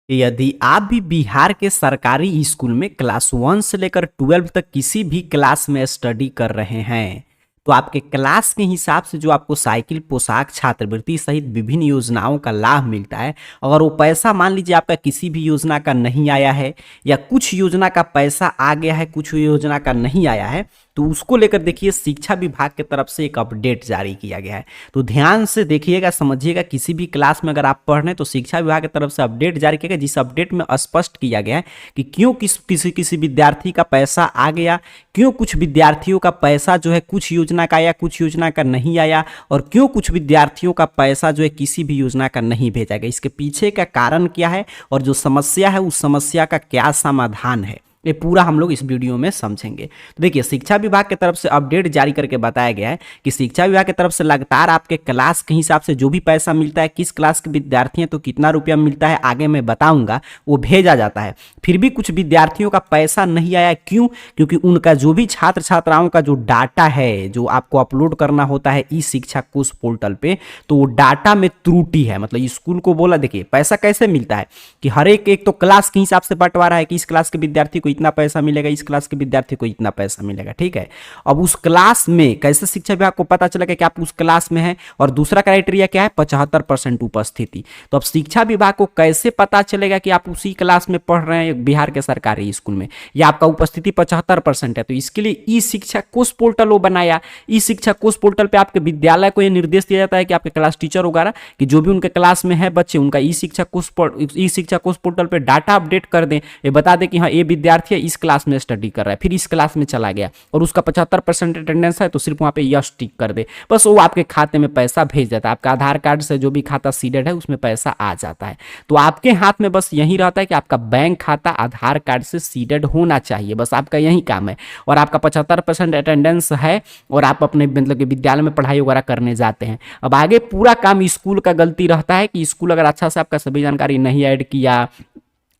यदि आप भी बिहार के सरकारी स्कूल में क्लास 1 से लेकर 12 तक किसी भी क्लास में स्टडी कर रहे हैं, तो आपके क्लास के हिसाब से जो आपको साइकिल, पोशाक, छात्रवृत्ति सहित विभिन्न योजनाओं का लाभ मिलता है, अगर वो पैसा मान लीजिए आपका किसी भी योजना का नहीं आया है या कुछ योजना का पैसा आ गया है, कुछ योजना का नहीं आया है, तो उसको लेकर देखिए शिक्षा विभाग की तरफ से एक अपडेट जारी किया गया है। तो ध्यान से देखिएगा, समझिएगा, किसी भी क्लास में अगर आप पढ़ रहे हैं तो शिक्षा विभाग की तरफ से अपडेट जारी किया गया, जिस अपडेट में स्पष्ट किया गया है कि क्यों किसी विद्यार्थी का पैसा आ गया, क्यों कुछ विद्यार्थियों का पैसा जो है कुछ योजना का आया, कुछ योजना का नहीं आया, और क्यों कुछ विद्यार्थियों का पैसा जो है किसी भी योजना का नहीं भेजा गया। इसके पीछे का कारण क्या है और जो समस्या है उस समस्या का क्या समाधान है, ये पूरा हम लोग इस वीडियो में समझेंगे। तो देखिए, शिक्षा विभाग की तरफ से अपडेट जारी करके बताया गया है कि शिक्षा विभाग की तरफ से लगातार आपके क्लास के हिसाब से जो भी पैसा मिलता है, किस क्लास के विद्यार्थी हैं तो कितना रुपया मिलता है, आगे मैं बताऊंगा, वो भेजा जाता है। फिर भी कुछ विद्यार्थियों का पैसा नहीं आया, क्यों? क्योंकि उनका जो भी छात्र छात्राओं का जो डाटा है, जो आपको अपलोड करना होता है ई शिक्षा कोष पोर्टल पे, तो वो डाटा में त्रुटि है। मतलब स्कूल को बोला, देखिए पैसा कैसे मिलता है कि हर एक तो क्लास के हिसाब से बंटवारा है कि इस क्लास के विद्यार्थी को इतना पैसा मिलेगा, इस क्लास के विद्यार्थी को इतना पैसा मिलेगा, ठीक है। अब उस क्लास में कैसे शिक्षा विभाग को पता चलेगा कि आप उस क्लास में हैं? और दूसरा क्राइटेरिया क्या है? 75% उपस्थिति। तो अब शिक्षा विभाग को कैसे पता चलेगा कि आप उसी क्लास में पढ़ रहे हैं बिहार के सरकारी स्कूल में, या आपका उपस्थिति 75% है? तो इसके लिए ई शिक्षा कोष पोर्टल वो बनाया। ई शिक्षा कोष पोर्टल पे आपके विद्यालय को यह निर्देश दिया जाता है कि आपके क्लास टीचर वगैरह कि जो भी उनके क्लास में है बच्चे, उनका ई शिक्षा कोष पोर्टल पे डाटा अपडेट कर दें, ये बता दें कि हाँ ये विद्यार्थी इस क्लास में स्टडी कर रहा है, फिर इस क्लास में चला गया और उसका 75% अटेंडेंस है, तो सिर्फ वहां पे यस टिक कर दे, बस वो आपके खाते में पैसा भेज देता है। आपका आधार कार्ड से जो भी खाता सीडेड है उसमें पैसा आ जाता है। तो आपके हाथ में बस यही रहता है कि आपका बैंक खाता आधार कार्ड से सीडेड होना चाहिए, बस आपका यही काम है। और आपका 75% अटेंडेंस है और आप अपने मतलब कि विद्यालय में पढ़ाई वगैरह करने जाते हैं। अब आगे पूरा काम स्कूल का गलती रहता है कि स्कूल अगर अच्छा से आपका सभी जानकारी नहीं ऐड किया,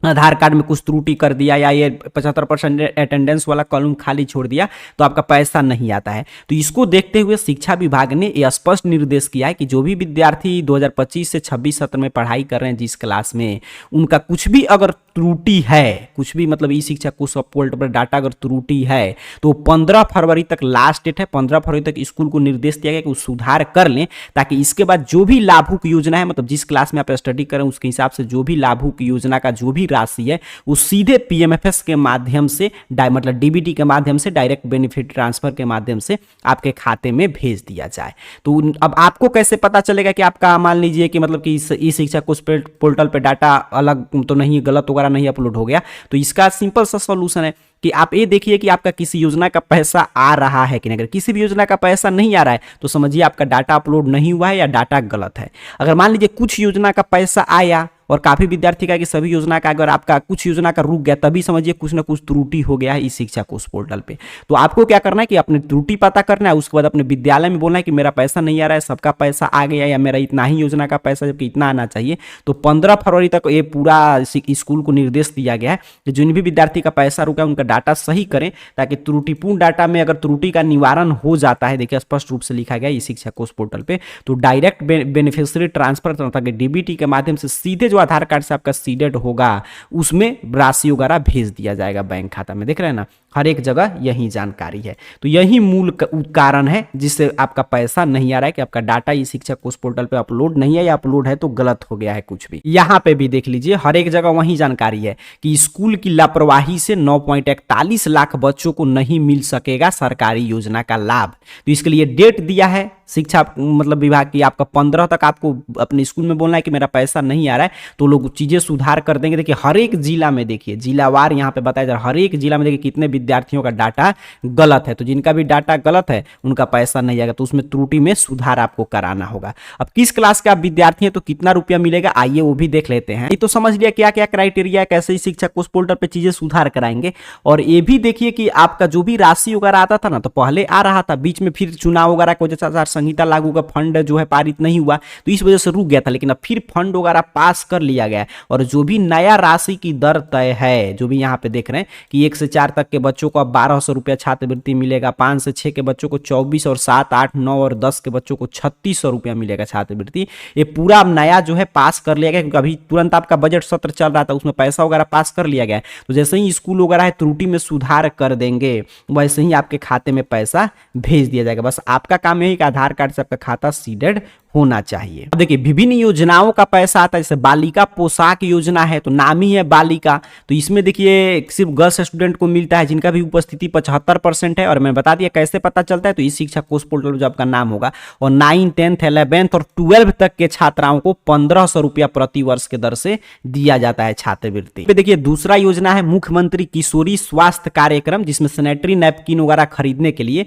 आधार कार्ड में कुछ त्रुटि कर दिया, या ये 75% अटेंडेंस वाला कॉलम खाली छोड़ दिया, तो आपका पैसा नहीं आता है। तो इसको देखते हुए शिक्षा विभाग ने यह स्पष्ट निर्देश किया है कि जो भी विद्यार्थी 2025 से 26 सत्र में पढ़ाई कर रहे हैं जिस क्लास में, उनका कुछ भी अगर त्रुटि है, कुछ भी मतलब ई शिक्षा कोष पोर्टल पर डाटा अगर त्रुटि है, तो 15 फरवरी तक लास्ट डेट है। 15 फरवरी तक स्कूल को निर्देश दिया गया कि वो सुधार कर लें, ताकि इसके बाद जो भी लाभुक योजना है, मतलब जिस क्लास में आप स्टडी करें उसके हिसाब से जो भी लाभुक योजना का जो भी राशि है वो सीधे पीएमएफएस के माध्यम से मतलब डीबीटी के माध्यम से, डायरेक्ट बेनिफिट ट्रांसफर के माध्यम से आपके खाते में भेज दिया जाए। तो अब आपको कैसे पता चलेगा कि आपका, मान लीजिए कि मतलब कि ई शिक्षा कोष पोर्टल पे डाटा अलग तो नहीं, गलत वगैरह नहीं अपलोड हो गया? तो इसका सिंपल सा सॉल्यूशन है कि आप ये देखिए कि आपका किसी योजना का पैसा आ रहा है कि नहीं। अगर किसी भी योजना का पैसा नहीं आ रहा है तो समझिए आपका डाटा अपलोड नहीं हुआ है या डाटा गलत है। अगर मान लीजिए कुछ योजना का पैसा आया और काफी विद्यार्थी का कि सभी योजना का, अगर आपका कुछ योजना का रुक गया, तभी समझिए कुछ ना कुछ त्रुटि हो गया है इस शिक्षा कोष पोर्टल पे। तो आपको क्या करना है कि अपने त्रुटि पता करना है, उसके बाद अपने विद्यालय में बोलना है कि मेरा पैसा नहीं आ रहा है, सबका पैसा आ गया, या मेरा इतना ही योजना का पैसा जबकि इतना आना चाहिए। तो 15 फरवरी तक ये पूरा स्कूल को निर्देश दिया गया है कि जिन भी विद्यार्थी का पैसा रुका है उनका डाटा सही करें, ताकि त्रुटिपूर्ण डाटा में अगर त्रुटि का निवारण हो जाता है, देखिए स्पष्ट रूप से लिखा गया है शिक्षा कोष पोर्टल पे, तो डायरेक्ट बेनिफिशियरी ट्रांसफर, ताकि डीबीटी के माध्यम से सीधे जो आधार कार्ड से आपका सीडेड होगा उसमें राशि वगैरह भेज दिया जाएगा बैंक खाता में। देख रहे हैं ना, हर एक जगह यही जानकारी है। तो यही मूल कारण है जिससे आपका पैसा नहीं आ रहा है कि आपका डाटा ई शिक्षा कोष पोर्टल पे अपलोड नहीं है, या अपलोड है तो गलत हो गया है कुछ भी। यहाँ पे भी देख लीजिए, हर एक जगह वही जानकारी है कि स्कूल की लापरवाही से 9.41 लाख बच्चों को नहीं मिल सकेगा सरकारी योजना का लाभ। तो इसके लिए डेट दिया है शिक्षा मतलब विभाग की, आपका 15 तक आपको अपने स्कूल में बोलना है कि मेरा पैसा नहीं आ रहा है, तो लोग चीजें सुधार कर देंगे। देखिए हर एक जिला में, देखिए जिलावार यहाँ पे बताया जा रहा है, हर एक जिला में देखिए कितने विद्यार्थियों का डाटा गलत है। तो जिनका भी डाटा गलत है उनका पैसा नहीं आएगा, तो उसमें त्रुटि में सुधार आपको कराना होगा। अब किस क्लास के आप विद्यार्थी हैं तो कितना रुपया मिलेगा, आइए वो भी देख लेते हैं। ये तो समझ लिया क्या क्या क्राइटेरिया है, कैसे शिक्षा कोष पोर्टल पे चीजें सुधार कराएंगे। और ये भी देखिए कि आपका जो भी राशि वगैरह आता था ना, तो पहले आ रहा था, बीच में फिर चुनाव वगैरह की वजह से संहिता लागू का फंड जो है पारित नहीं हुआ, तो इस वजह से रुक गया था। लेकिन अब फिर फंड वगैरह पास कर लिया गया और जो भी नया राशि की दर तय है, जो भी यहाँ पे देख रहे हैं कि 1 से 4 तक के बच्चों को अब 1200 रुपया छात्रवृत्ति मिलेगा, 5 से 6 के बच्चों को 24 और 7, 8, 9 और 10 के बच्चों को 3600 रुपया मिलेगा छात्रवृत्ति। ये पूरा अब नया जो है पास कर लिया गया, क्योंकि अभी तुरंत आपका बजट सत्र चल रहा था, उसमें पैसा वगैरह पास कर लिया गया है। तो जैसे ही स्कूल वगैरह त्रुटि में सुधार कर देंगे, वैसे ही आपके खाते में पैसा भेज दिया जाएगा। बस आपका काम यही कि आधार कार्ड से आपका खाता सीडेड होना चाहिए। देखिए विभिन्न योजनाओं का पैसा आता है, जैसे बालिका पोशाक योजना है, तो नाम ही है बालिका, तो इसमें देखिए सिर्फ गर्ल्स स्टूडेंट को मिलता है जिनका भी उपस्थिति 75% है। और मैं बता दिया कैसे पता चलता है, तो इस शिक्षा कोष पोर्टल जो आपका नाम होगा, और 9, 10, 11 और 12 तक के छात्राओं को 1500 रुपया प्रति वर्ष के दर से दिया जाता है छात्रवृत्ति। देखिए दूसरा योजना है मुख्यमंत्री किशोरी स्वास्थ्य कार्यक्रम, जिसमें सैनिटरी नैपकिन वगैरह खरीदने के लिए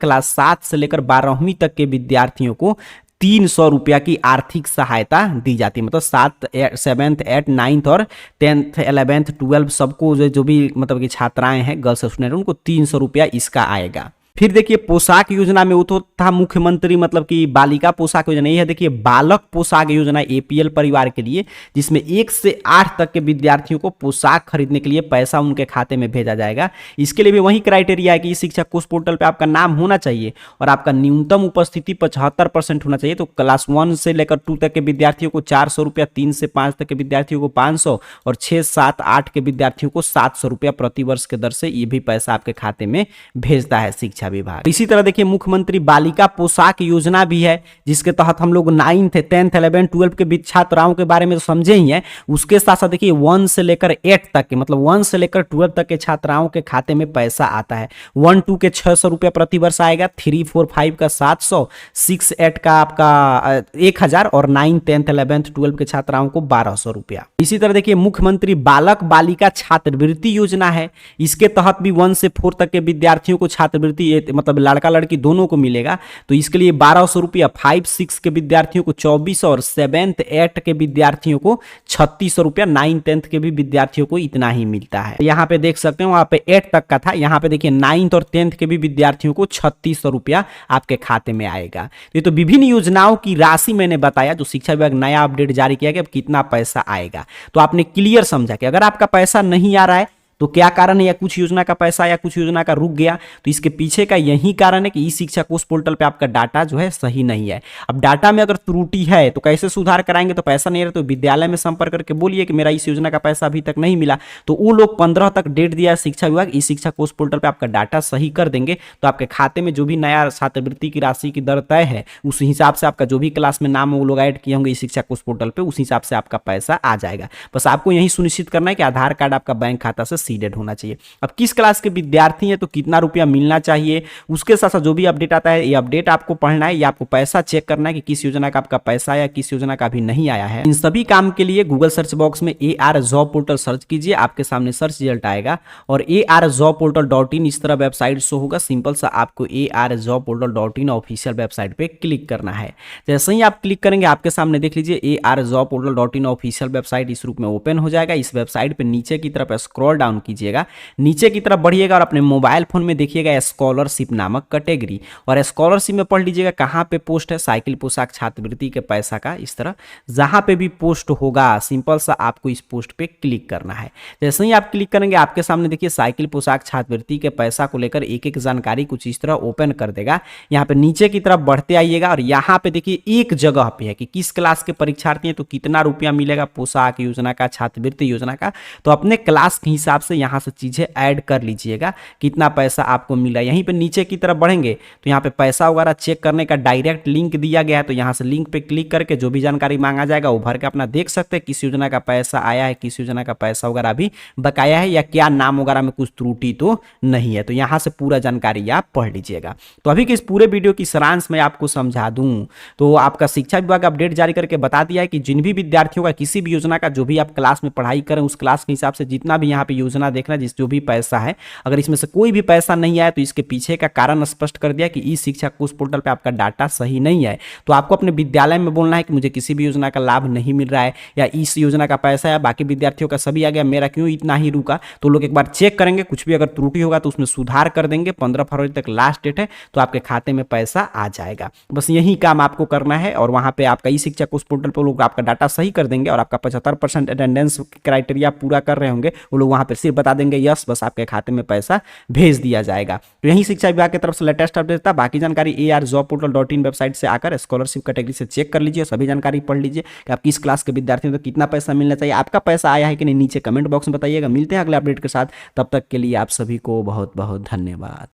क्लास 7 से लेकर 12वीं तक के विद्यार्थियों को 300 रुपया की आर्थिक सहायता दी जाती है। मतलब 7th, 8th, 9th और 10th, 11th, 12 सबको जो भी मतलब कि छात्राएं हैं गर्ल्स स्टूडेंट, उनको 300 रुपया इसका आएगा। फिर देखिए पोशाक योजना में वो तो था मुख्यमंत्री मतलब कि बालिका पोशाक योजना, ये है देखिए बालक पोशाक योजना एपीएल परिवार के लिए, जिसमें 1 से 8 तक के विद्यार्थियों को पोशाक खरीदने के लिए पैसा उनके खाते में भेजा जाएगा। इसके लिए भी वही क्राइटेरिया है कि इस शिक्षा कोष पोर्टल पे आपका नाम होना चाहिए और आपका न्यूनतम उपस्थिति 75% होना चाहिए। तो क्लास 1 से लेकर 2 तक के विद्यार्थियों को 400 रुपया, 3 से 5 तक के विद्यार्थियों को 500 और 6, 7, 8 के विद्यार्थियों को 700 रुपया प्रति वर्ष के दर से ये भी पैसा आपके खाते में भेजता है शिक्षा विभाग। इसी तरह देखिए मुख्यमंत्री बालिका पोशाक योजना भी है, जिसके तहत हम लोग 9th, 10th, 11th, 12 के छात्राओं के बारे में तो समझे ही हैं। उसके साथ साथ देखिए 1 से लेकर 8 तक के, मतलब 1 से लेकर 12 तक के छात्राओं के खाते में पैसा आता है। 1, 2 के 600 रुपया प्रति वर्ष आएगा, 3, 4, 5 का 700, 6, 8 का आपका 1000 और 9, 10th, 11th, 12 के छात्राओं को 1200 रुपया। इसी तरह देखिए मुख्यमंत्री बालक बालिका छात्रवृत्ति योजना है, इसके तहत भी 1 से 4 तक के विद्यार्थियों को छात्रवृत्ति मतलब लड़का लड़की दोनों को मिलेगा। तो इसके लिए 1200 रुपया, 5, 6 के विद्यार्थियों को 2400 और 7th, 8 के विद्यार्थियों को 3600 रुपया, 9, 10th के भी विद्यार्थियों को इतना ही मिलता है। यहाँ पे देख सकते हैं वहां पे 8 तक का था, यहाँ पे देखिए 9th और 10th के भी विद्यार्थियों को 3600 रुपया आपके खाते में आएगा। ये तो विभिन्न योजनाओं की राशि मैंने बताया, जो शिक्षा विभाग नया अपडेट जारी किया कि अब कितना पैसा आएगा। तो आपने क्लियर समझा कि अगर आपका पैसा नहीं आ रहा है तो क्या कारण है, या कुछ योजना का पैसा या कुछ योजना का रुक गया, तो इसके पीछे का यही कारण है कि ई शिक्षा कोष पोर्टल पे आपका डाटा जो है सही नहीं है। अब डाटा में अगर त्रुटि है तो कैसे सुधार कराएंगे, तो पैसा नहीं रहा तो विद्यालय में संपर्क करके बोलिए कि मेरा इस योजना का पैसा अभी तक नहीं मिला, तो वो लोग 15 तक डेट दिया शिक्षा विभाग, ई शिक्षा कोष पोर्टल पे आपका डाटा सही कर देंगे। तो आपके खाते में जो भी नया छात्रवृत्ति की राशि की दर तय है, उस हिसाब से आपका जो भी क्लास में नाम वो लोग ऐड किए होंगे ई शिक्षा कोष पोर्टल पे, उस हिसाब से आपका पैसा आ जाएगा। बस आपको यही सुनिश्चित करना है कि आधार कार्ड आपका बैंक खाता से सीडेड होना चाहिए। अब किस क्लास के विद्यार्थी हैं तो कितना रुपया मिलना चाहिए, उसके साथ साथ जो भी अपडेट आता है, ये अपडेट आपको पढ़ना है या आपको पैसा चेक करना है कि किस योजना का आपका पैसा आया, किस योजना का अभी नहीं आया है। इन सभी काम के लिए गूगल सर्च बॉक्स में AR जॉब पोर्टल सर्च कीजिए, आपके सामने सर्च रिजल्ट आएगा और arjobportal.in इस तरह वेबसाइट शो होगा। सिंपल सा आपको arjobportal.in ऑफिशियल वेबसाइट पे क्लिक करना है। जैसे ही आप क्लिक करेंगे आपके सामने देख लीजिए arjobportal.in ऑफिशियल वेबसाइट इस रूप में ओपन हो जाएगा। इस वेबसाइट पे नीचे की तरफ स्क्रॉल डाउन कीजिएगा, नीचे की तरफ बढ़िएगा और अपने मोबाइल फोन में देखिएगा स्कॉलरशिप नामक कैटेगरी, और स्कॉलरशिप में पढ़ लीजिएगा कहाँ पे पोस्ट है साइकिल पोशाक छात्रवृत्ति के पैसा का। इस तरह जहां पे भी पोस्ट होगा सिंपल सा आपको इस पोस्ट पे क्लिक करना है। जैसे ही आप क्लिक करेंगे आपके सामने देखिए साइकिल पोशाक छात्रवृत्ति के पैसा को लेकर एक एक जानकारी कुछ इस तरह ओपन कर देगा। यहाँ पे नीचे की तरफ बढ़ते आइएगा और यहाँ पे देखिए एक जगह पे है कि किस क्लास के परीक्षार्थी हैं तो कितना रुपया मिलेगा पोशाक योजना का, छात्रवृत्ति योजना का। तो अपने क्लास के हिसाब से यहाँ से चीजें ऐड कर लीजिएगा कितना पैसा आपको मिला। यहीं पे नीचे की तरफ बढ़ेंगे तो यहाँ पे पैसा वगैरह चेक करने का डायरेक्ट लिंक दिया गया है, तो यहाँ से लिंक पे क्लिक करके जो भी जानकारी मांगा जाएगा वो भर के अपना देख सकते हैं किस योजना का पैसा आया है, किस योजना का पैसा वगैरह अभी बकाया है या क्या नाम वगैरह में कुछ त्रुटि तो नहीं है। तो यहाँ से पूरा जानकारी आप पढ़ लीजिएगा। तो अभी के इस पूरे वीडियो की सारांश में आपको समझा दूं तो आपका शिक्षा विभाग अपडेट जारी करके बता दिया है कि जिन भी विद्यार्थियों का किसी भी योजना का जो भी आप क्लास में पढ़ाई करें उस क्लास के हिसाब से जितना भी यहाँ पे योजना योजना देखना, जिस जो भी पैसा है, अगर इसमें से कोई भी पैसा नहीं आया तो इसके पीछे का कारण स्पष्ट कर दिया कि ई शिक्षा कोष पोर्टल पे आपका डाटा सही नहीं है। तो आपको अपने विद्यालय में बोलना है कि मुझे किसी भी योजना का लाभ नहीं मिल रहा है, या इस योजना का पैसा या बाकी विद्यार्थियों का सभी आ गया, मेरा क्यों इतना ही रुका। तो लोग एक बार चेक करेंगे, कुछ भी अगर त्रुटि होगा तो उसमें सुधार कर देंगे। 15 फरवरी तक लास्ट डेट है, तो आपके खाते में पैसा आ जाएगा। बस यही काम आपको करना है, और वहां पे आपका ई शिक्षा कोष पोर्टल पर लोग आपका डाटा सही कर देंगे, और आपका 75% अटेंडेंस क्राइटेरिया पूरा कर रहे होंगे, वो लोग वहां पर सिर्फ बता देंगे यस, बस आपके खाते में पैसा भेज दिया जाएगा। तो यही शिक्षा विभाग की तरफ से लेटेस्ट अपडेट था। बाकी जानकारी ARJobPortal.in वेबसाइट से आकर स्कॉलरशिप कैटेगरी से चेक कर लीजिए, सभी जानकारी पढ़ लीजिए कि आप किस क्लास के विद्यार्थी हैं, तो कितना पैसा मिलना चाहिए, आपका पैसा आया है कि नहीं, नीचे कमेंट बॉक्स में बताइएगा। मिलते हैं अगले अपडेट के साथ, तब तक के लिए आप सभी को बहुत बहुत धन्यवाद।